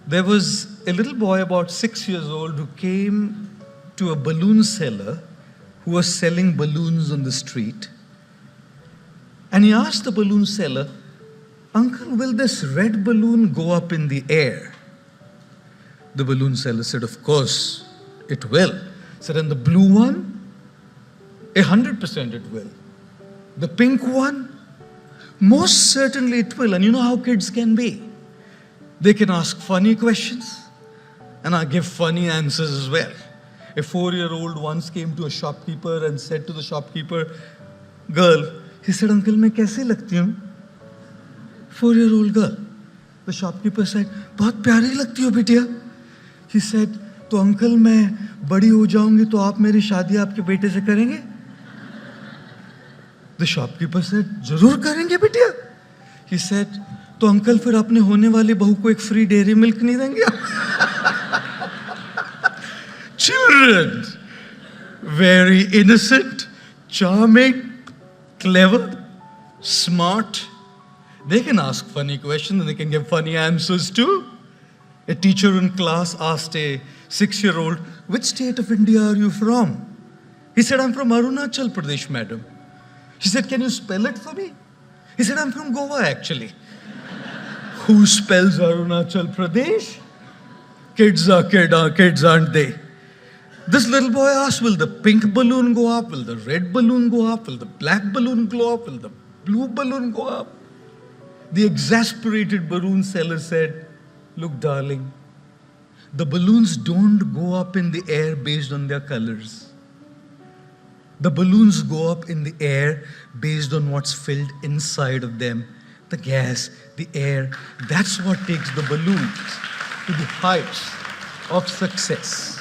There was a little boy about 6 years old who came to a balloon seller who was selling balloons on the street. And he asked the balloon seller, "Uncle, will this red balloon go up in the air?" The balloon seller said, "Of course, it will." He said, "And the blue one?" 100% it will. The pink one? Most certainly it will. And you know how kids can be. They can ask funny questions, and I give funny answers as well. A 4-year-old once came to a shopkeeper and said to the shopkeeper, "Girl," he said, "Uncle, मैं कैसे लगती हूँ?" 4-year-old girl. The shopkeeper said, "बहुत प्यारी लगती हो बिटिया." He said, "तो अंकल मैं बड़ी हो जाऊंगी तो आप मेरी शादी आपके बेटे से करेंगे?" The shopkeeper said, "जरूर करेंगे बिटिया." He said, "तो अंकल फिर अपने होने वाली बहू को एक फ्री डेयरी मिल्क नहीं देंगे?" Children, very innocent, charming, clever, smart. They can ask funny questions and they can give funny answers too. A teacher in class asked a 6-year-old, "Which state of India are you from?" He said, "I'm from Arunachal Pradesh, madam." She said, "Can you spell it for me?" He said, "I'm from Goa, actually." Who spells Arunachal Pradesh? Kids are kids, aren't they? This little boy asked, "Will the pink balloon go up? Will the red balloon go up? Will the black balloon go up? Will the blue balloon go up?" The exasperated balloon seller said, "Look, darling, the balloons don't go up in the air based on their colors. The balloons go up in the air based on what's filled inside of them. The gas, the air, that's what takes the balloons to the heights of success."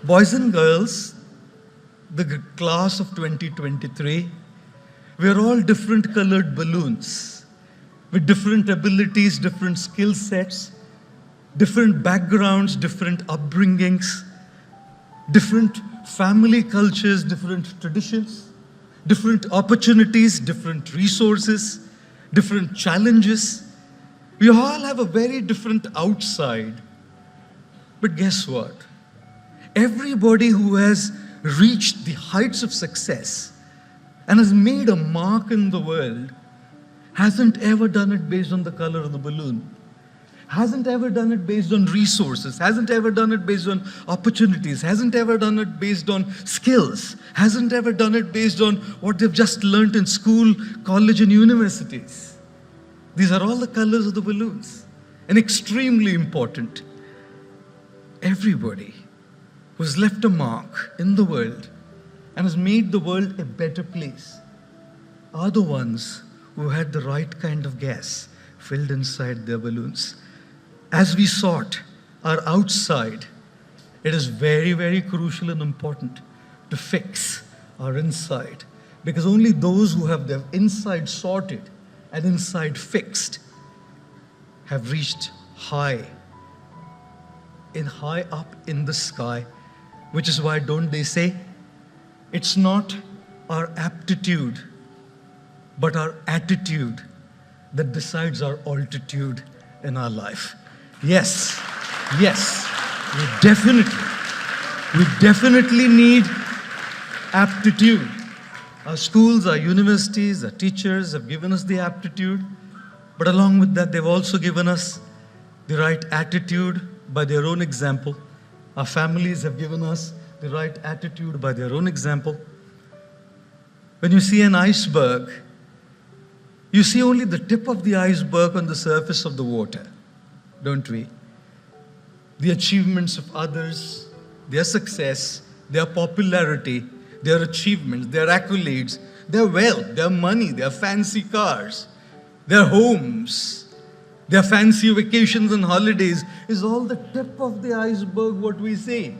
Boys and girls, the class of 2023, we are all different colored balloons with different abilities, different skill sets, different backgrounds, different upbringings, different family cultures, different traditions, different opportunities, different resources, different challenges. We all have a very different outside. But guess what? Everybody who has reached the heights of success and has made a mark in the world hasn't ever done it based on the color of the balloon, hasn't ever done it based on resources, hasn't ever done it based on opportunities, hasn't ever done it based on skills, hasn't ever done it based on what they've just learned in school, college, and universities. These are all the colors of the balloons, and extremely important. Everybody who's left a mark in the world and has made the world a better place are the ones who had the right kind of gas filled inside their balloons. As we sort our outside, it is very, very crucial and important to fix our inside, because only those who have their inside sorted and inside fixed have reached high up in the sky. Which is why, don't they say, it's not our aptitude, but our attitude that decides our altitude in our life. Yes, we definitely need aptitude. Our schools, our universities, our teachers have given us the aptitude, but along with that, they've also given us the right attitude by their own example. Our families have given us the right attitude by their own example. When you see an iceberg, you see only the tip of the iceberg on the surface of the water, don't we? The achievements of others, their success, their popularity, their achievements, their accolades, their wealth, their money, their fancy cars, their homes, their fancy vacations and holidays is all the tip of the iceberg, what we see.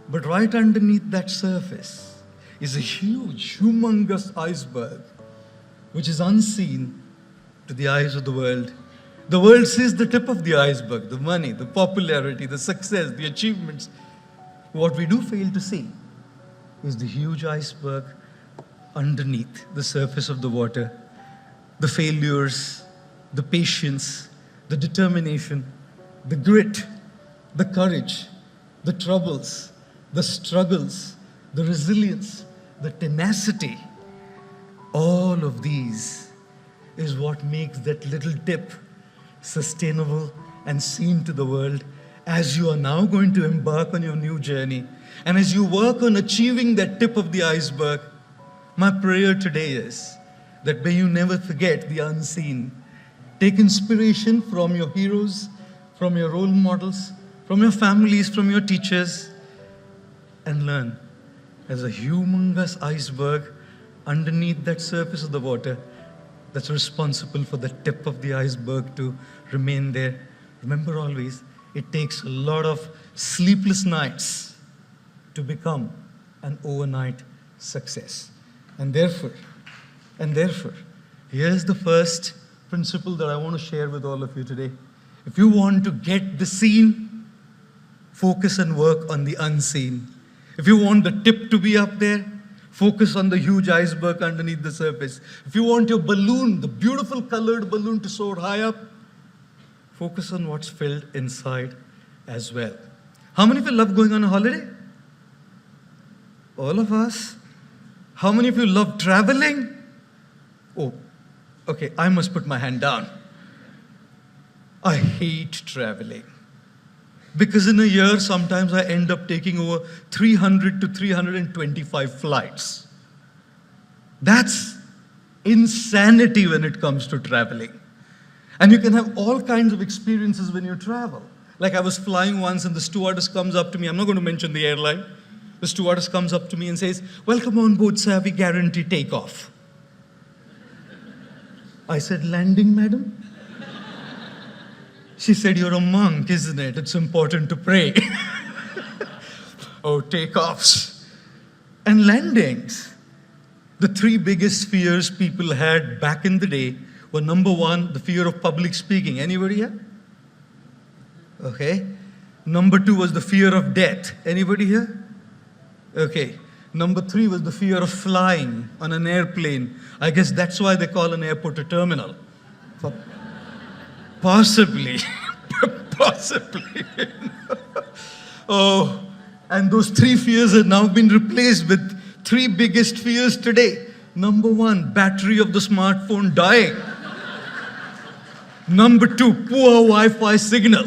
But right underneath that surface is a huge, humongous iceberg, which is unseen to the eyes of the world. The world sees the tip of the iceberg, the money, the popularity, the success, the achievements. What we do fail to see is the huge iceberg underneath the surface of the water, the failures, the patience, the determination, the grit, the courage, the troubles, the struggles, the resilience, the tenacity, all of these is what makes that little tip sustainable and seen to the world as you are now going to embark on your new journey. And as you work on achieving that tip of the iceberg, my prayer today is that may you never forget the unseen. Take inspiration from your heroes, from your role models, from your families, from your teachers, and learn. As a humongous iceberg underneath that surface of the water that's responsible for the tip of the iceberg to remain there. Remember always, it takes a lot of sleepless nights to become an overnight success. And therefore, here's the first principle that I want to share with all of you today. If you want to get the seen, focus and work on the unseen. If you want the tip to be up there, focus on the huge iceberg underneath the surface. If you want your balloon, the beautiful colored balloon, to soar high up, focus on what's filled inside as well. How many of you love going on a holiday? All of us. How many of you love traveling? Oh, okay, I must put my hand down. I hate traveling. Because in a year, sometimes I end up taking over 300 to 325 flights. That's insanity when it comes to traveling. And you can have all kinds of experiences when you travel. Like I was flying once and the stewardess comes up to me. I'm not going to mention the airline. The stewardess comes up to me and says, "Welcome on board, sir. We guarantee takeoff." I said, "Landing, madam?" She said, "You're a monk, isn't it? It's important to pray." Oh, takeoffs and landings. The three biggest fears people had back in the day were, number one, the fear of public speaking. Anybody here? Okay. Number two was the fear of death. Anybody here? Okay. Number three was the fear of flying on an airplane. I guess that's why they call an airport a terminal. Possibly. Possibly. Oh, and those three fears have now been replaced with three biggest fears today. Number one, battery of the smartphone dying. Number two, poor Wi-Fi signal.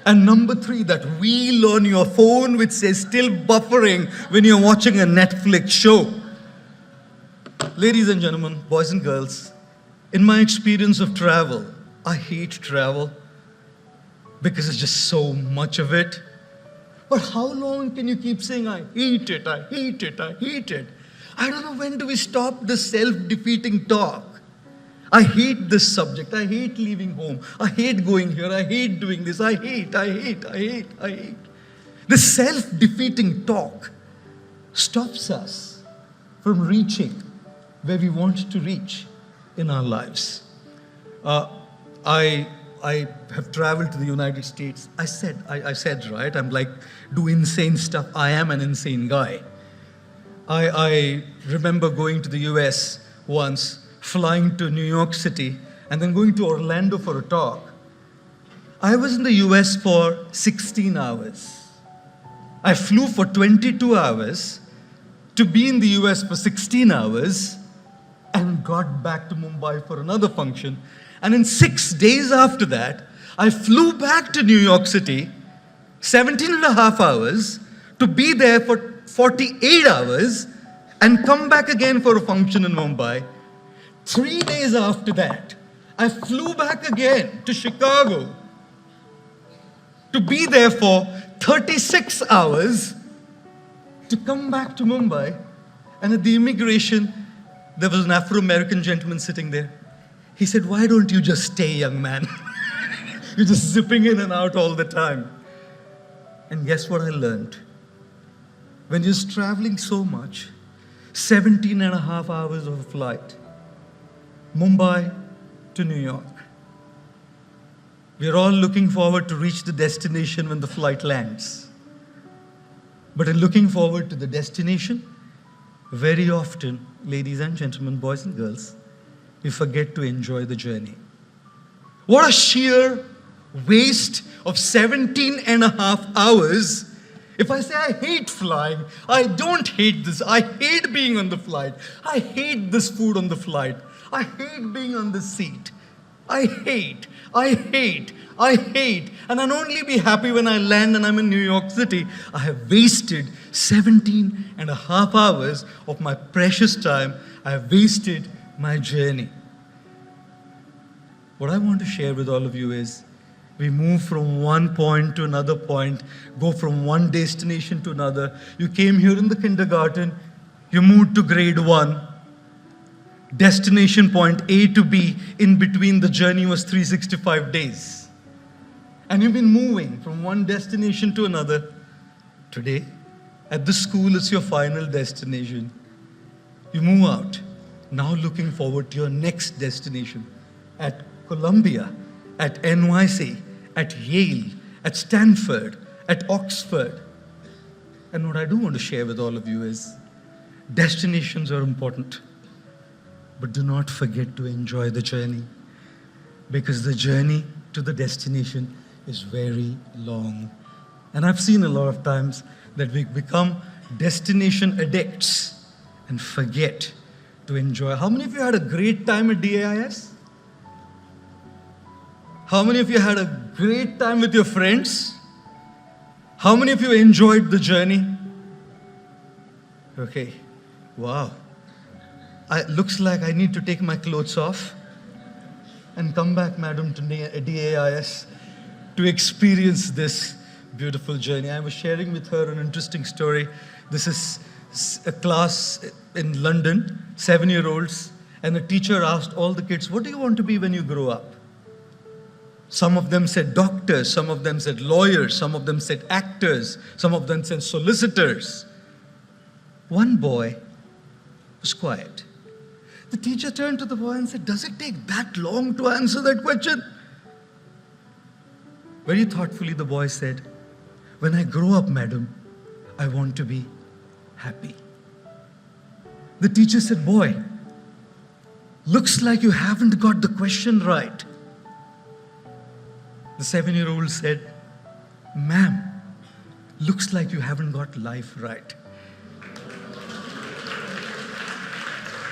And number three, that wheel on your phone which says still buffering when you're watching a Netflix show. Ladies and gentlemen, boys and girls, in my experience of travel, I hate travel because it's just so much of it. But how long can you keep saying, "I hate it, I hate it, I hate it"? I don't know, when do we stop this self-defeating talk? I hate this subject, I hate leaving home, I hate going here, I hate doing this, I hate. This self-defeating talk stops us from reaching where we want to reach in our lives. I have traveled to the United States. I said, right, I'm like, do insane stuff. I am an insane guy. I remember going to the US once, flying to New York City, and then going to Orlando for a talk. I was in the US for 16 hours. I flew for 22 hours to be in the US for 16 hours and got back to Mumbai for another function. And in 6 days after that, I flew back to New York City, 17 and a half hours, to be there for 48 hours and come back again for a function in Mumbai. 3 days after that, I flew back again to Chicago to be there for 36 hours to come back to Mumbai. And at the immigration, there was an Afro-American gentleman sitting there. He said, "Why don't you just stay, young man? You're just zipping in and out all the time." And guess what I learned? When you're traveling so much, 17 and a half hours of a flight, Mumbai to New York. We're all looking forward to reach the destination when the flight lands. But in looking forward to the destination, very often, ladies and gentlemen, boys and girls, we forget to enjoy the journey. What a sheer waste of 17 and a half hours. If I say I hate flying, I don't hate this. I hate being on the flight. I hate this food on the flight. I hate being on the seat. I hate. And I'll only be happy when I land and I'm in New York City. I have wasted 17 and a half hours of my precious time. I have wasted my journey. What I want to share with all of you is, we move from one point to another point, go from one destination to another. You came here in the kindergarten, you moved to grade 1. Destination point A to B, in between the journey was 365 days. And you've been moving from one destination to another. Today, at the school, it's your final destination. You move out, now looking forward to your next destination. At Columbia, at NYC, at Yale, at Stanford, at Oxford. And what I do want to share with all of you is, destinations are important, but do not forget to enjoy the journey, because the journey to the destination is very long. And I've seen a lot of times that we become destination addicts and forget to enjoy. How many of you had a great time at DAIS? How many of you had a great time with your friends? How many of you enjoyed the journey? Okay, wow. Looks like I need to take my clothes off and come back, madam, to DAIS to experience this beautiful journey. I was sharing with her an interesting story. This is a class in London, 7-year-olds, and the teacher asked all the kids, what do you want to be when you grow up? Some of them said doctors, some of them said lawyers, some of them said actors, some of them said solicitors. One boy was quiet. The teacher turned to the boy and said, does it take that long to answer that question? Very thoughtfully, the boy said, when I grow up, madam, I want to be happy. The teacher said, boy, looks like you haven't got the question right. The 7-year-old said, ma'am, looks like you haven't got life right.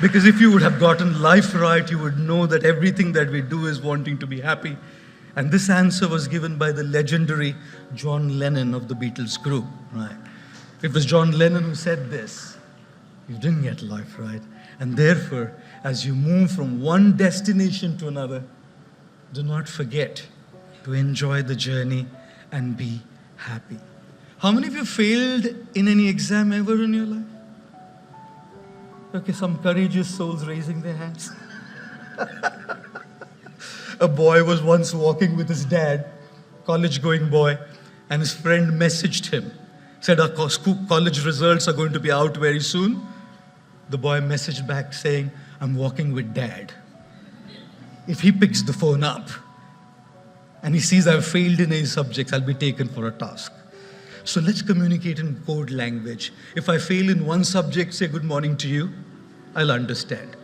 Because if you would have gotten life right, you would know that everything that we do is wanting to be happy. And this answer was given by the legendary John Lennon of the Beatles group. Right? It was John Lennon who said this. You didn't get life right. And therefore, as you move from one destination to another, do not forget to enjoy the journey and be happy. How many of you failed in any exam ever in your life? Okay, some courageous souls raising their hands. A boy was once walking with his dad, college-going boy, and his friend messaged him, said, our college results are going to be out very soon. The boy messaged back saying, I'm walking with dad. If he picks the phone up and he sees I've failed in any subjects, I'll be taken for a task. So let's communicate in code language. If I fail in one subject, say good morning to you, I'll understand.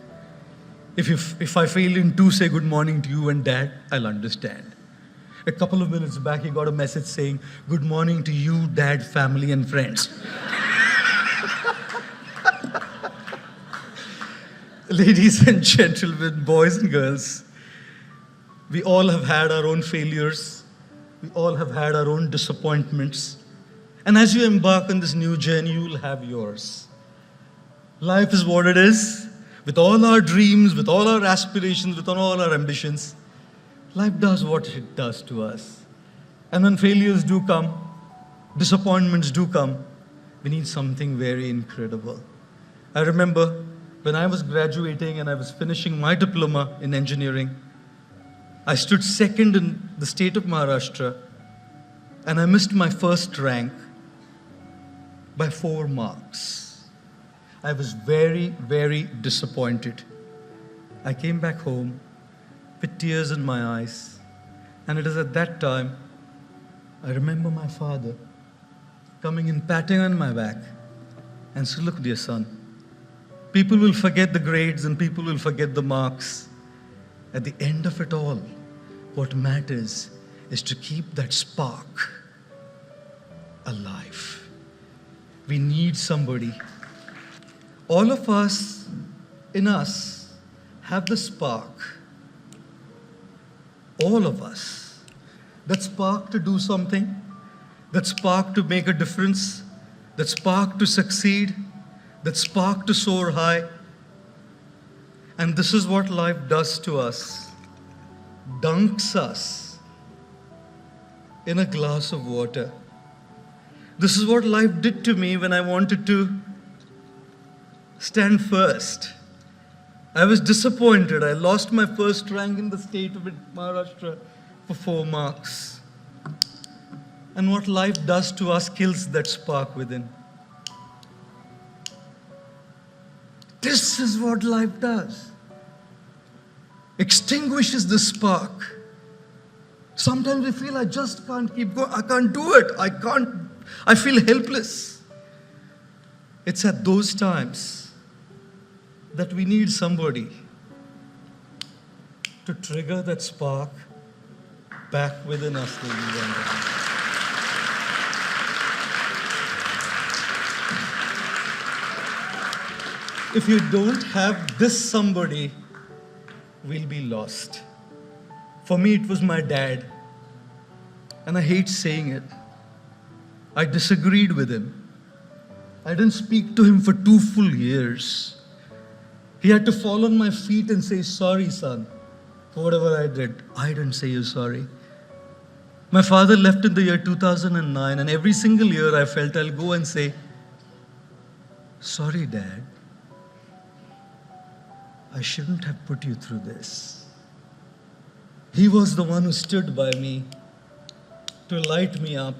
If I fail in 2, say good morning to you and dad, I'll understand. A couple of minutes back, he got a message saying, good morning to you, dad, family, and friends. Ladies and gentlemen, boys and girls, we all have had our own failures. We all have had our own disappointments. And as you embark on this new journey, you will have yours. Life is what it is. With all our dreams, with all our aspirations, with all our ambitions, life does what it does to us. And when failures do come, disappointments do come, we need something very incredible. I remember when I was graduating and I was finishing my diploma in engineering, I stood second in the state of Maharashtra, and I missed my first rank by 4 marks. I was very, very disappointed. I came back home with tears in my eyes, and it is at that time I remember my father coming and patting on my back and said, look, dear son, people will forget the grades and people will forget the marks. At the end of it all, What matters is to keep that spark alive. We need somebody. All of us, in us, have the spark. All of us. That spark to do something, that spark to make a difference, that spark to succeed, that spark to soar high. And this is what life does to us. Dunks us in a glass of water. This is what life did to me when I wanted to stand first. I was disappointed. I lost my first rank in the state of Maharashtra for 4 marks. And what life does to us kills that spark within. This is what life does. Extinguishes the spark. Sometimes we feel I just can't keep going. I can't do it. I feel helpless. It's at those times that we need somebody to trigger that spark back within us, ladies and gentlemen. If you don't have this somebody, we'll be lost. For me, it was my dad. And I hate saying it. I disagreed with him. I didn't speak to him for 2 full years. He had to fall on my feet and say, sorry, son, for whatever I did. I didn't say you're sorry. My father left in the year 2009, and every single year I felt I'll go and say, sorry, Dad. I shouldn't have put you through this. He was the one who stood by me to light me up.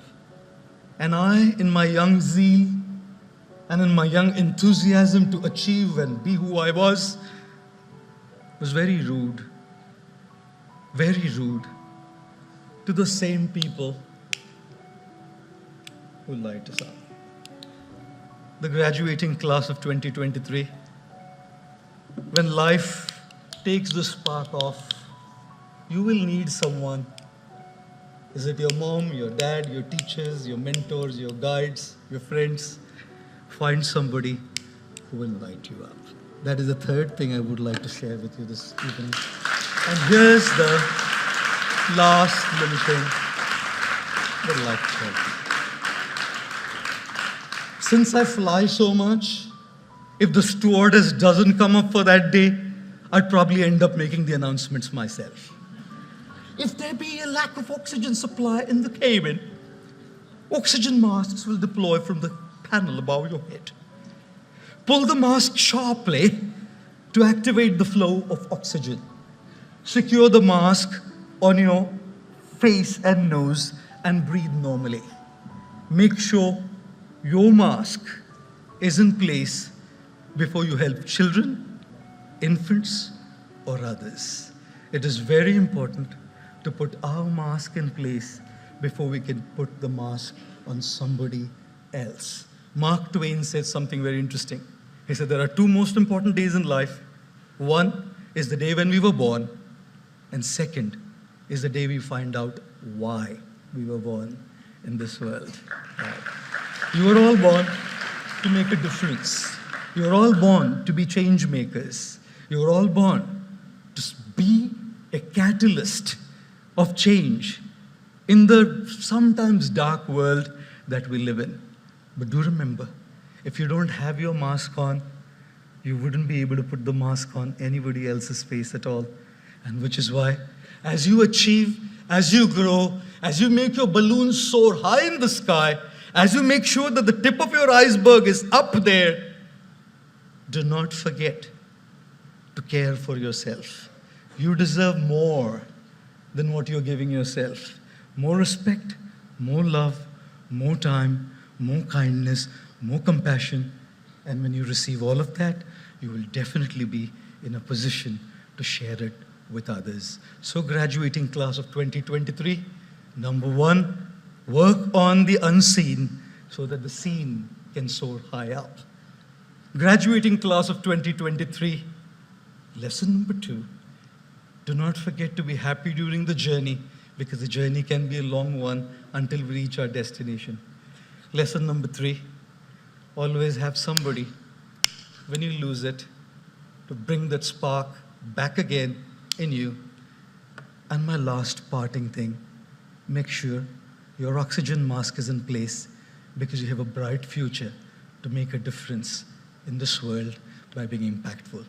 And I, in my young zeal and in my young enthusiasm to achieve and be who I was very rude to the same people who light us up. The graduating class of 2023, when life takes the spark off, you will need someone. Is it your mom, your dad, your teachers, your mentors, your guides, your friends? Find somebody who will light you up. That is the third thing I would like to share with you this evening. And here's the last little thing, the life check. Since I fly so much, if the stewardess doesn't come up for that day, I'd probably end up making the announcements myself. If there be a lack of oxygen supply in the cabin, oxygen masks will deploy from the panel above your head. Pull the mask sharply to activate the flow of oxygen. Secure the mask on your face and nose and breathe normally. Make sure your mask is in place before you help children, infants, or others. It is very important to put our mask in place before we can put the mask on somebody else. Mark Twain said something very interesting. He said there are 2 most important days in life. One is the day when we were born, and second is the day we find out why we were born in this world. You were all born to make a difference. You were all born to be change makers. You were all born to be a catalyst of change in the sometimes dark world that we live in. But do remember, if you don't have your mask on, you wouldn't be able to put the mask on anybody else's face at all. And which is why, as you achieve, as you grow, as you make your balloon soar high in the sky, as you make sure that the tip of your iceberg is up there, do not forget to care for yourself. You deserve more than what you're giving yourself. More respect, more love, more time, more kindness, more compassion. And when you receive all of that, you will definitely be in a position to share it with others. So graduating class of 2023, number 1, work on the unseen so that the seen can soar high up. Graduating class of 2023, lesson number 2, Do not forget to be happy during the journey, because the journey can be a long one until we reach our destination. Lesson number 3, always have somebody, when you lose it, to bring that spark back again in you. And my last parting thing, make sure your oxygen mask is in place, because you have a bright future to make a difference in this world by being impactful.